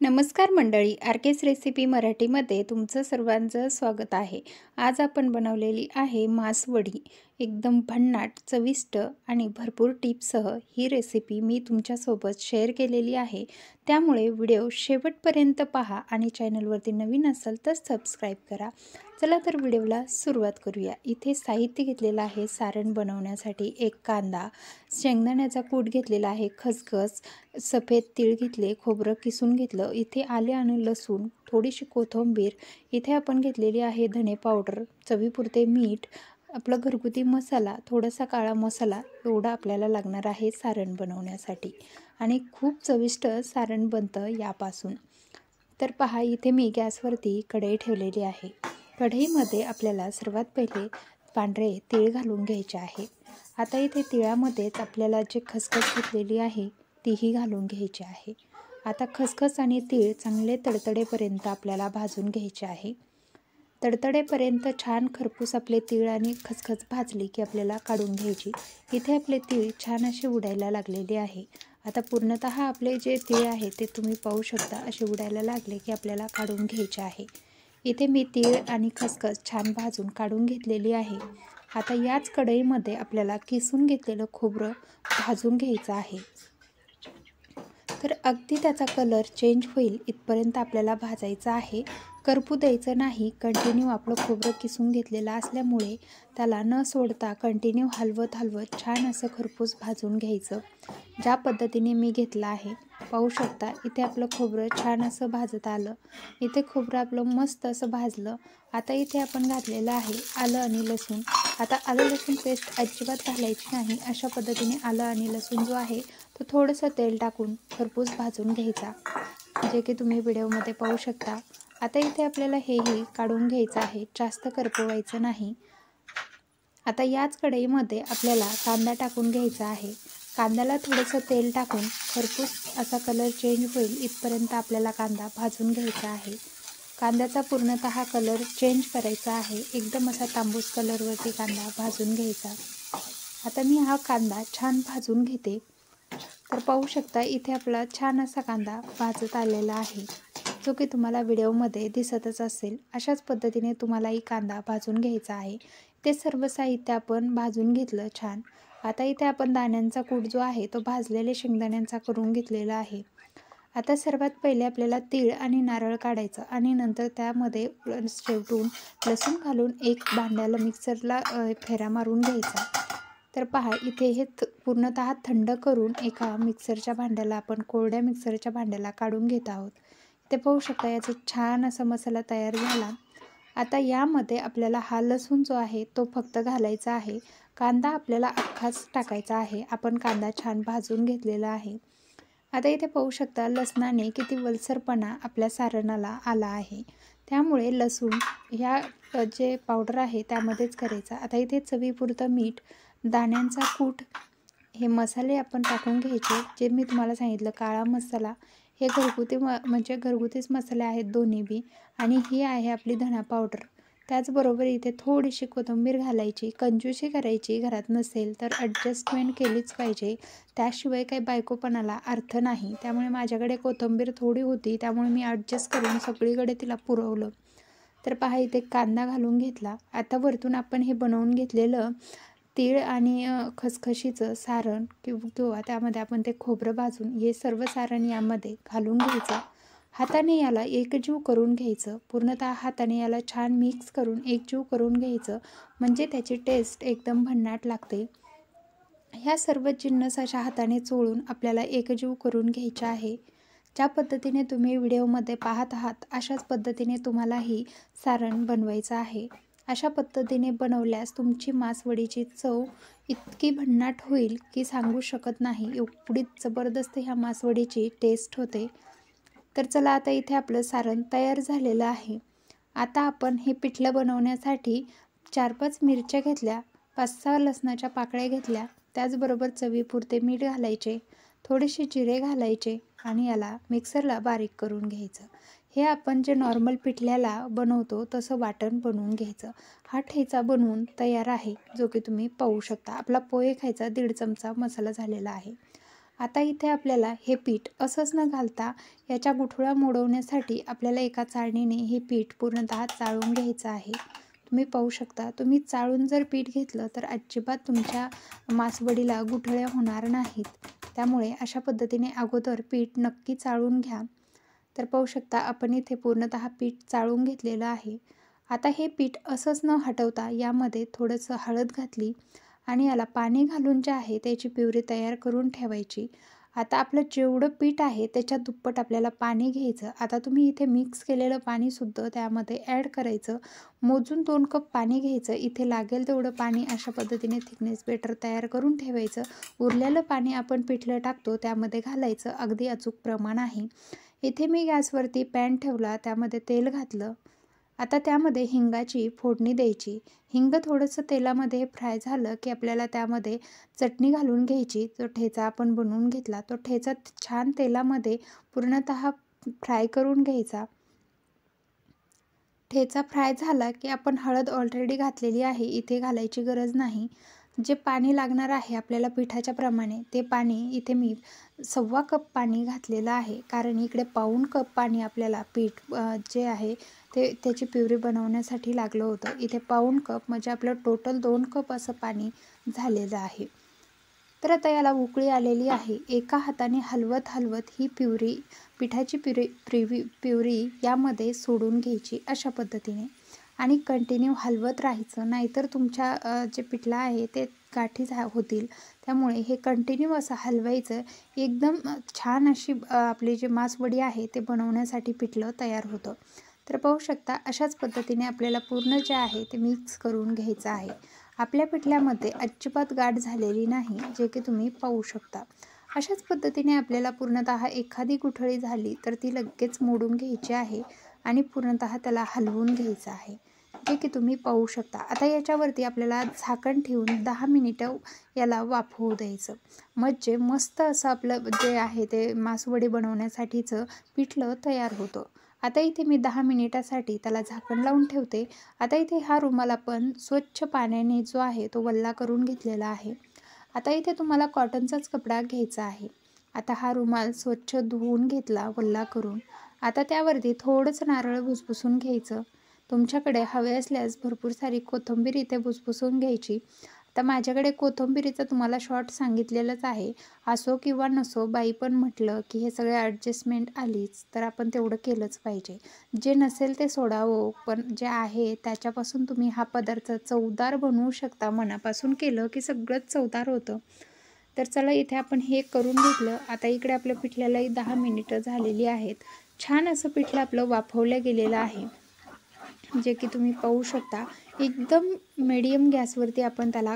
नमस्कार मंडळी, आरकेस रेसिपी मराठीमध्ये तुमचं सर्वांचं स्वागत आहे. आज आपण बनवलेली आहे मासवडी. एकदम भन्नाट, चविष्ट आणि भरपूर टिप्ससह ही रेसिपी मी तुमच्यासोबत शेअर केलेली आहे. त्यामुळे व्हिडिओ शेवटपर्यंत पहा आणि चॅनलवरती नवीन असाल तर सबस्क्राईब करा. चला तर व्हिडिओला सुरुवात करूया. इथे साहित्य घेतलेलं आहे सारण बनवण्यासाठी. एक कांदा, शेंगदाण्याचा कूट घेतलेला आहे, खसखस, सफेद तीळ घेतले, खोबरं किसून घेतलं, इथे आले आणि लसूण, थोडीशी कोथिंबीर, इथे आपण घेतलेली आहे धने पावडर, चवीपुरते मीठ, आपला घरगुती मसाला, थोडासा काळा मसाला, एवढा आपल्याला लागणार आहे सारण बनवण्यासाठी. आणि खूप चविष्ट सारण बनतं यापासून. तर पहा, इथे मी गॅसवरती कढई ठेवलेली आहे. कढईमध्ये आपल्याला सर्वात पहिले पांढरे तीळ घालून घ्यायचे आहे. आता इथे तिळामध्येच आपल्याला जे खसखस घेतलेली आहे तीही घालून घ्यायची आहे. आता खसखस आणि तीळ चांगले तडतडेपर्यंत आपल्याला भाजून घ्यायचे आहे. तडतडेपर्यंत छान खरपूस आपले तीळ आणि खसखस भाजली की आपल्याला काढून घ्यायची. इथे आपले तीळ छान असे उडायला लागलेले आहे. आता पूर्णतः आपले जे तीळ आहे ते तुम्ही पाहू शकता, असे उडायला लागले की आपल्याला काढून घ्यायचे आहे. इथे मी तीळ आणि खसखस छान भाजून काढून घेतलेली आहे. आता याच कढईमध्ये आपल्याला किसून घेतलेलं खोबरं भाजून घ्यायचं आहे. तर अगदी त्याचा कलर चेंज होईल इथपर्यंत आपल्याला भाजायचं आहे. करपू द्यायचं नाही. कंटिन्यू आपलं खोबरं किसून घेतलेलं असल्यामुळे त्याला न सोडता कंटिन्यू हलवत छान असं खरपूस भाजून घ्यायचं. ज्या पद्धतीने मी घेतलं आहे पाहू शकता. इथे आपलं खोबरं छान असं भाजत आलं. इथे खोबरं आपलं मस्त असं भाजलं. आता इथे आपण घातलेलं आहे आलं आणि लसूण. आता आलं लसूण पेस्ट अजिबात घालायची नाही. अशा पद्धतीने आलं आणि लसूण जो आहे तो थोडंसं तेल टाकून खरपूस भाजून घ्यायचा, जे की तुम्ही व्हिडिओमध्ये पाहू शकता. आता इथे आपल्याला हेही काढून घ्यायचं आहे, जास्त करपवायचं नाही. आता याच कढईमध्ये आपल्याला कांदा टाकून घ्यायचा आहे. कांद्याला थोडंसं तेल टाकून खरपूस असा कलर चेंज होईल इथपर्यंत आपल्याला कांदा भाजून घ्यायचा आहे. कांद्याचा पूर्णतः कलर चेंज करायचा आहे. एकदम असा तांबूस कलरवरती कांदा भाजून घ्यायचा. आता मी हा कांदा छान भाजून घेते. तर पाहू शकता इथे आपला छान असा कांदा भाजत आलेला आहे, जो की तुम्हाला व्हिडिओमध्ये दिसतच असेल. अशाच पद्धतीने तुम्हालाही कांदा भाजून घ्यायचा आहे. ते सर्व साहित्य आपण भाजून घेतलं छान. आता इथे आपण दाण्यांचा कूट जो आहे तो भाजलेले शेंगदाण्यांचा करून घेतलेला आहे. आता सर्वात पहिले आपल्याला तीळ आणि नारळ काढायचं आणि नंतर त्यामध्ये शेवटून लसूण घालून एक भांड्याला मिक्सरला फेरा मारून घ्यायचा. तर पहा, इथे हे पूर्णतः थंड करून एका मिक्सरच्या भांड्याला, आपण कोरड्या मिक्सरच्या भांड्याला काढून घेत आहोत. ते पाहू शकता याचा छान असा मसाला तयार झाला. आता यामध्ये आपल्याला हा लसूण जो आहे तो फक्त घालायचा आहे. कांदा आपल्याला अख्खाच टाकायचा आहे. आपण कांदा छान भाजून घेतलेला आहे. आता इथे पाहू शकता लसणाने किती वलसरपणा आपल्या सारणाला आला आहे. त्यामुळे लसूण ह्या जे पावडर आहे त्यामध्येच करायचा. आता इथे चवीपुरतं मीठ, दाण्यांचा कूट, हे मसाले आपण टाकून घ्यायचे. जे मी तुम्हाला सांगितलं काळा मसाला, हे घरगुती म्हणजे घरगुतीच मसाले आहेत दोन्ही बी. आणि ही आहे आपली धना पावडर. त्याचबरोबर इथे थोडीशी कोथिंबीर घालायची. कंजूसी करायची, घरात नसेल तर ॲडजस्टमेंट केलीच पाहिजे. त्याशिवाय काही बायकोपणाला अर्थ नाही. त्यामुळे माझ्याकडे कोथिंबीर थोडी होती, त्यामुळे मी ॲडजस्ट करून सगळीकडे तिला पुरवलं. तर पहा, इथे कांदा घालून घेतला. आता वरतून आपण हे बनवून घेतलेलं तीळ आणि खसखशीचं सारण किंवा त्यामध्ये आपण ते खोबरं भाजून हे सर्व सारण यामध्ये घालून घ्यायचं. हाताने याला एकजीव करून घ्यायचं. पूर्णतः हाताने याला छान मिक्स करून एकजीव करून घ्यायचं, म्हणजे त्याची टेस्ट एकदम भन्नाट लागते. ह्या सर्व जिन्नस अशा हाताने चोळून आपल्याला एकजीव करून घ्यायचे आहे. ज्या पद्धतीने तुम्ही व्हिडिओमध्ये पाहत आहात अशाच पद्धतीने तुम्हालाही सारण बनवायचं आहे. अशा पद्धतीने बनवल्यास तुमची मासवडीची चव इतकी भन्नाट होईल की सांगू शकत नाही. एवढी जबरदस्त ह्या मासवडीची टेस्ट होते. तर चला, आता इथे आपलं सारण तयार झालेलं आहे. आता आपण हे पिठलं बनवण्यासाठी 4-5 मिरच्या घेतल्या, 5-6 लसणाच्या पाकळ्या घेतल्या, त्याचबरोबर चवीपुरते मीठ घालायचे, थोडेसे जिरे घालायचे आणि याला मिक्सरला बारीक करून घ्यायचं. हे आपण जे नॉर्मल पिठल्याला बनवतो तसं वाटण बनवून घ्यायचं. हा ठेचा बनवून तयार आहे, जो की तुम्ही पाहू शकता. आपला पोहे खायचा 1.5 चमचा मसाला झालेला आहे. आता इथे आपल्याला हे पीठ असंच न घालता याच्या गुठळ्या मोडवण्यासाठी आपल्याला एका चाळणीने हे पीठ पूर्णतः चाळून घ्यायचं आहे. तुम्ही पाहू शकता, तुम्ही चाळून जर पीठ घेतलं तर अजिबात तुमच्या मासवडीला गुठळ्या होणार नाहीत. त्यामुळे अशा पद्धतीने अगोदर पीठ नक्की चाळून घ्या. तर पाहू शकता आपण इथे पूर्णतः पीठ चाळून घेतलेलं आहे. आता हे पीठ असंच न हटवता यामध्ये थोडंसं हळद घातली आणि याला पाणी घालून जे आहे त्याची प्युरी तयार करून ठेवायची. आता आपलं जेवढं पीठ आहे त्याच्या दुप्पट आपल्याला पाणी घ्यायचं. आता तुम्ही इथे मिक्स केलेलं पाणीसुद्धा त्यामध्ये ॲड करायचं. मोजून 2 कप पाणी घ्यायचं. इथे लागेल तेवढं पाणी अशा पद्धतीने थिकनेस बेटर तयार करून ठेवायचं. उरलेलं पाणी आपण पिठलं टाकतो त्यामध्ये घालायचं. अगदी अचूक प्रमाण आहे. इथे मी गॅसवरती पॅन ठेवला, त्यामध्ये तेल घातलं. आता त्यामध्ये हिंगाची फोडणी द्यायची. हिंग थोडंसं तेलामध्ये फ्राय झालं की आपल्याला त्यामध्ये चटणी घालून घ्यायची. जो ठेचा आपण बनवून घेतला तो ठेचा छान तेलामध्ये पूर्णतः फ्राय करून घ्यायचा. ठेचा फ्राय झाला की आपण हळद ऑलरेडी घातलेली आहे, इथे घालायची गरज नाही. जे पाणी लागणार आहे आपल्याला पिठाच्या प्रमाणे ते पाणी इथे मी 1.25 कप पाणी घातलेलं आहे. कारण इकडे 1.25 कप पाणी आपल्याला पीठ जे आहे त्याची प्युरी बनवण्यासाठी लागलं होतं. इथे 1.25 कप म्हणजे आपलं टोटल 2 कप असं पाणी झालेलं आहे. तर आता याला उकळी आलेली आहे. एका हाताने हलवत हलवत ही पिठाची प्युरी यामध्ये सोडून घ्यायची अशा पद्धतीने आणि कंटिन्यू हलवत राहायचं. नाहीतर तुमच्या जे पिठलं आहे ते गाठी होतील. त्यामुळे हे कंटिन्यू असं हलवायचं. एकदम छान अशी आपली जी मासवडी आहे ते बनवण्यासाठी पिठलं तयार होतं. तर पाहू शकता अशाच पद्धतीने आपल्याला पूर्ण जे आहे ते मिक्स करून घ्यायचं आहे. आपल्या पिठल्यामध्ये अजिबात गाठ झालेली नाही, जे की तुम्ही पाहू शकता. अशाच पद्धतीने आपल्याला पूर्णतः एखादी गुठळी झाली तर ती लगेच मोडून घ्यायची आहे आणि पूर्णतः त्याला हलवून घ्यायचं आहे, जे की तुम्ही पाहू शकता. आता याच्यावरती आपल्याला झाकण ठेवून 10 मिनिटं याला वाफवू द्यायचं. म्हणजे मस्त असं आपलं जे आहे ते मासवडी बनवण्यासाठीचं पिठलं तयार होतं. आता इथे मी 10 मिनिटासाठी त्याला झाकण लावून ठेवते. आता इथे हा रुमाल आपण स्वच्छ पाण्याने जो आहे तो वल्ला करून घेतलेला आहे. आता इथे तुम्हाला कॉटनचाच कपडा घ्यायचा आहे. आता हा रुमाल स्वच्छ धुवून घेतला वल्ला करून. आता त्यावरती थोडंसं नारळ भुसभुसून घ्यायचं. तुमच्याकडे हवे असल्यास भरपूर सारी कोथिंबीर इथे भुसभुसून घ्यायची. आता माझ्याकडे कोथिंबीरीचं तुम्हाला शॉर्ट सांगितलेलंच आहे. असो किंवा नसो, बाई पण म्हटलं की हे सगळे ॲडजस्टमेंट आलीच तर आपण तेवढं केलंच पाहिजे. जे नसेल ते सोडावं, पण जे आहे त्याच्यापासून तुम्ही हा पदार्थ चवदार बनवू शकता. मनापासून केलं की सगळंच चवदार होतं. तर चला इथे आपण हे करून घेतलं. आता इकडे आपल्या पिठल्यालाही 10 मिनिटं झालेली आहेत. छान असं पिठलं आपलं वाफवलं गेलेलं आहे, जे की तुम्ही पाहू शकता. एकदम मीडियम गॅसवरती आपण त्याला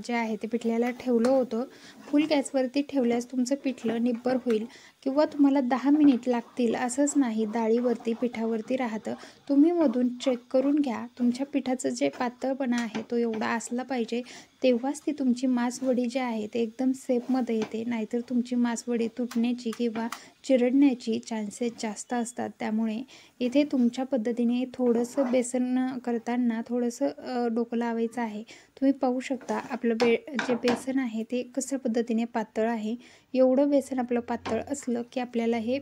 जे आहे ते पिठल्याला ठेवलं होतं. फुल गॅसवरती ठेवल्यास तुमचं पिठलं निब्बर होईल किंवा तुम्हाला 10 मिनिट लागतील असंच नाही. डाळीवरती पिठावरती राहतं. तुम्ही मधून चेक करून घ्या. तुमच्या पिठाचं जे पातळपणा आहे तो एवढा असला पाहिजे, तेव्हाच ती तुमची मासवडी जी आहे ते एकदम सेफमध्ये येते. नाहीतर तुमची मासवडी तुटण्याची किंवा चिरडण्याची चान्सेस जास्त असतात. त्यामुळे इथे तुमच्या पद्धतीने थोडंसं बेसन करताना थोडंसं डोकं लावायचं आहे. तुम्ही पाहू शकता आपलं जे बेसन आहे ते कशा पद्धतीने पातळ आहे. एवढं बेसन आपलं पातळ असलं की आपल्याला हे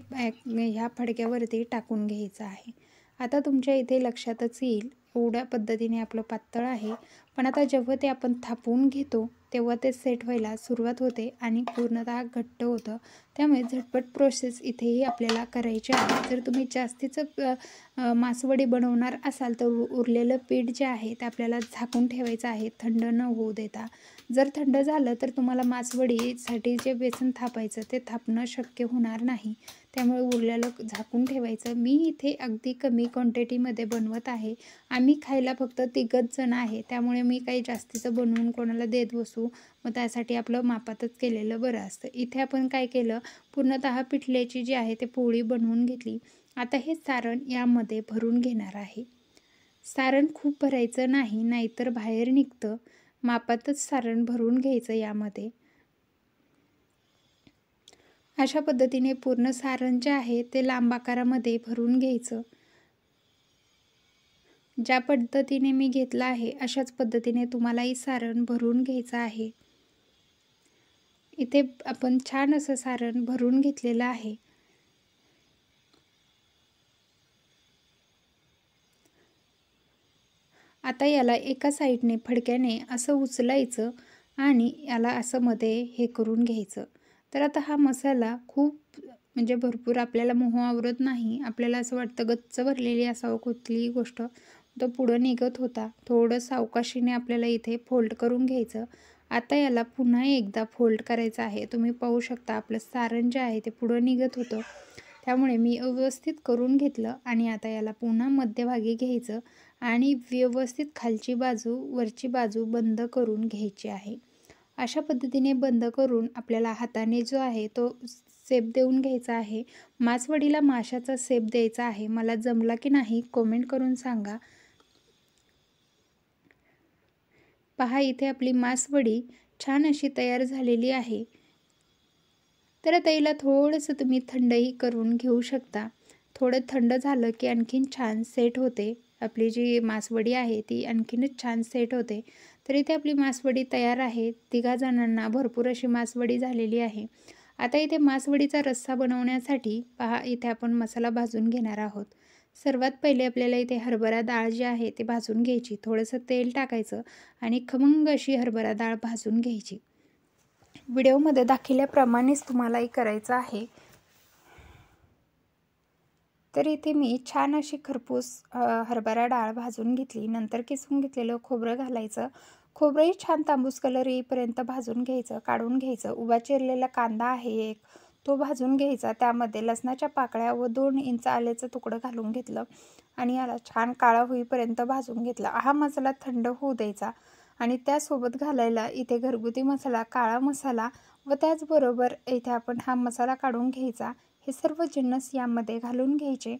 ह्या फडक्यावरती टाकून घ्यायचं आहे. आता तुमच्या इथे लक्षातच येईल एवढ्या पद्धतीने आपलं पातळ आहे. पण आता जेव्हा ते आपण थापून घेतो तेव्हा ते सेट व्हायला सुरुवात होते आणि पूर्णतः घट्ट होतं. त्यामुळे झटपट प्रोसेस इथेही आपल्याला करायची आहे. जर तुम्ही जास्तीचं मासवडी बनवणार असाल तर उरलेलं पीठ जे आहे ते आपल्याला झाकून ठेवायचं आहे, थंड न होऊ देता. जर थंड झालं तर तुम्हाला मासवडीसाठी जे बेसन थापायचं ते थापणं शक्य होणार नाही. त्यामुळे उरलेलं झाकून ठेवायचं. मी इथे अगदी कमी क्वांटिटीमध्ये बनवत आहे. आम्ही खायला फक्त 3घच जण आहे. त्यामुळे मी काही जास्तीचं बनवून कोणाला देत बसू, मग त्यासाठी आपलं मापातच केलेलं बरं असतं. इथे आपण काय केलं, पूर्णतः पिठल्याची जी आहे ते पोळी बनवून घेतली. आता हे सारण यामध्ये भरून घेणार आहे. सारण खूप भरायचं नाही, नाहीतर बाहेर निघतं. मापातच सारण भरून घ्यायचं यामध्ये. अशा पद्धतीने पूर्ण सारण जे आहे ते लांब आकारामध्ये भरून घ्यायचं. ज्या पद्धतीने मी घेतलं आहे अशाच पद्धतीने तुम्हालाही सारण भरून घ्यायचं आहे. इथे आपण छान असं सारण भरून घेतलेलं आहे. आता याला एका साईडने फडक्याने असं उचलायचं आणि याला असं मध्ये हे करून घ्यायचं. तर आता हा मसाला खूप म्हणजे भरपूर आपल्याला मोह आवरत नाही. आपल्याला असं वाटतं गच्च भरलेली असावं कुठलीही गोष्ट, तो पुढं निघत होता. थोडं सावकाशीने आपल्याला इथे फोल्ड करून घ्यायचं. आता याला पुन्हा एकदा फोल्ड करायचं आहे. तुम्ही पाहू शकता आपलं सारण जे आहे ते पुढं निघत होतं. त्यामुळे मी व्यवस्थित करून घेतलं आणि आता याला पुन्हा मध्यभागी घ्यायचं आणि व्यवस्थित खालची बाजू वरची बाजू बंद करून घ्यायची आहे. अशा पद्धतीने बंद करून आपल्याला हाताने जो आहे तो शेप देऊन घ्यायचा आहे. मासवडीला माशाचा शेप द्यायचा आहे. मला जमला की नाही कमेंट करून सांगा. पहा इथे आपली मासवडी छान अशी तयार झालेली आहे. तर आता हिला थोडंसं तुम्ही थंडही करून घेऊ शकता. थोडं थंड झालं की आणखीन छान सेट होते. आपली जी मासवडी आहे ती आणखीनच छान सेट होते. तर इथे आपली मासवडी तयार आहे. तिघा जणांना भरपूर अशी मासवडी झालेली आहे. आता इथे मासवडीचा रस्सा बनवण्यासाठी पहा इथे आपण मसाला भाजून घेणार आहोत. सर्वात पहिले आपल्याला इथे हरभरा डाळ जी आहे ती भाजून घ्यायची. थोडंसं तेल टाकायचं आणि खमंग अशी हरभरा डाळ भाजून घ्यायची. व्हिडिओमध्ये दाखवल्याप्रमाणेच तुम्हालाही करायचं आहे. तर इथे मी छान अशी खरपूस हरभरा डाळ भाजून घेतली. नंतर किसून घेतलेलं खोबरं घालायचं. खोबरंही छान तांबूस कलर येईपर्यंत भाजून घ्यायचं, काढून घ्यायचं. उभा चिरलेला कांदा आहे एक, तो भाजून घ्यायचा. त्यामध्ये लसणाच्या पाकळ्या व 2 इंच आल्याचं तुकडं घालून घेतलं आणि याला छान काळा होईपर्यंत भाजून घेतला. हा मसाला थंड होऊ द्यायचा आणि त्यासोबत घालायला इथे घरगुती मसाला, काळा मसाला व त्याचबरोबर इथे आपण हा मसाला काढून घ्यायचा. हे सर्व जिन्नस यामध्ये घालून घ्यायचे.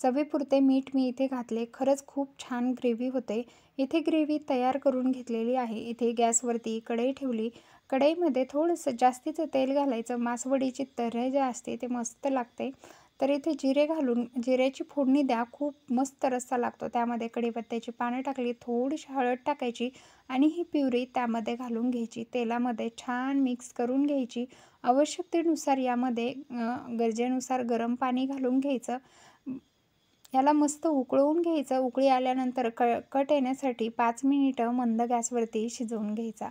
चवीपुरते मीठ मी इथे घातले. खरंच खूप छान ग्रेव्ही होते. इथे ग्रेव्ही तयार करून घेतलेली आहे. इथे गॅसवरती कढई ठेवली. कढईमध्ये थोडंसं जास्तीचं तेल घालायचं. मासवडीची तर्री जी असते ते मस्त लागते. तर इथे जिरे घालून जिऱ्याची फोडणी द्या. खूप मस्त रस्सा लागतो. त्यामध्ये कढीपत्त्याची पानं टाकली, थोडीशी हळद टाकायची आणि ही प्युरी त्यामध्ये घालून घ्यायची. तेलामध्ये छान मिक्स करून घ्यायची. आवश्यकतेनुसार यामध्ये गरजेनुसार गरम पाणी घालून घ्यायचं. याला मस्त उकळवून घ्यायचं. उकळी आल्यानंतर कट येण्यासाठी 5 मिनिटं मंद गॅसवरती शिजवून घ्यायचा.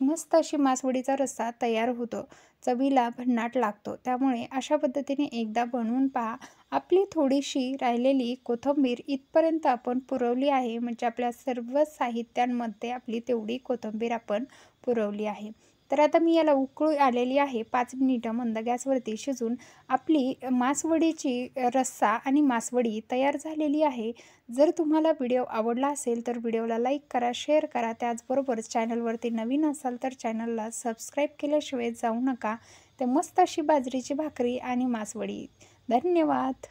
मस्त अशी मासवडीचा रस्सा तयार होतो. चवीला भन्नाट लागतो. त्यामुळे अशा पद्धतीने एकदा बनवून पहा. आपली थोडीशी राहिलेली कोथिंबीर इथपर्यंत आपण पुरवली आहे. म्हणजे आपल्या सर्व साहित्यांमध्ये आपली तेवढी कोथिंबीर आपण पुरवली आहे. तर आता मी याला उकळी आलेली आहे. 5 मिनिटं मंद गॅसवरती शिजून आपली मासवडीची रस्सा आणि मासवडी तयार झालेली आहे. जर तुम्हाला व्हिडिओ आवडला असेल तर व्हिडिओला लाईक करा, शेअर करा. त्याचबरोबर चॅनलवरती नवीन असाल तर चॅनलला सबस्क्राईब केल्याशिवाय जाऊ नका. तर मस्त अशी बाजरीची भाकरी आणि मासवडी. धन्यवाद.